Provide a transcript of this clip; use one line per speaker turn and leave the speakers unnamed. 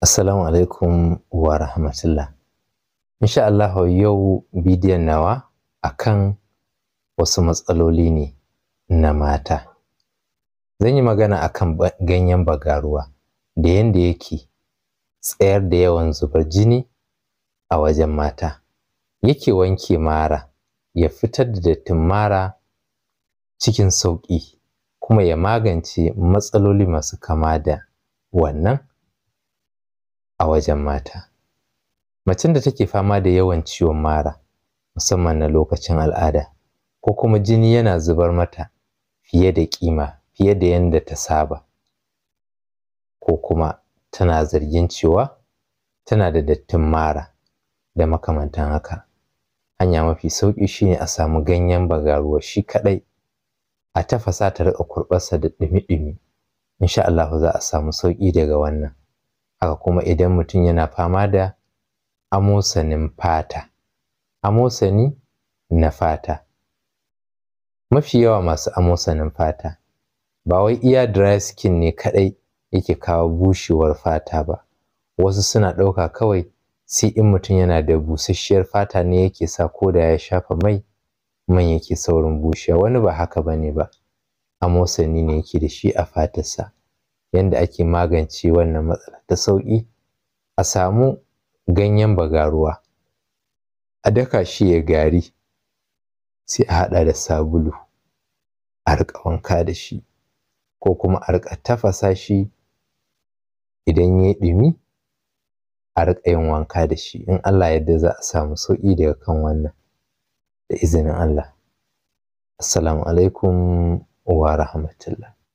Assalamu alaikum wa rahmatullah. Insha Allah yau bidiyon nawa akan wasu matsaloli ne na mata. Zan yi magana akan ganyen bagaruwa da yanda yake tsayar da yawan zubar jini a wajen mata, yake wanke mara, ya fitar da dattin mara cikin sauƙi, kuma ya magance matsaloli masu kama da wannan a wajen mata. Macen da take fama da yawan ciwon mara musamman na lokacin al'ada, ko kuma jini yana zubar mata fiye da ƙima, fiye da yanda ta saba, ko kuma tana zargin cewa tana da dattin mara da makamantan haka, hanya mafi sauƙi shine a samu ganyen bagaruwa shi kaɗai a tafasa, ta riƙa kurɓarsa da ɗumi-ɗumi. Insha Allah za a samu sauƙi daga wannan. Haka kuma idan mutum yana fama da amosanin fata, amosani na fata, mafi yawa masu amosanin fata ba wai iya dry skin ne kaɗai yake kawo bushewar fata ba, wasu suna ɗauka kawai sai in mutum yana da busasshiyar fata ne yake sa ko da ya shafa mai, man yake saurin bushewa. Wani ba haka bane ba, amosani ne yake da shi a fatarsa. Yanda ake magance wannan matsala ta sauƙi, a samu ganyen bagaruwa a daka shi ya gari, sai a haɗa da sabulu a riƙa wanka da shi, ko kuma a riƙa tafasa shi, idan yayi ɗumi a riƙa yin wanka da shi. In Allah ya yarda za a samu sauƙi daga kan wannan da izinin Allah. Assalamu alaikum wa rahmatullah.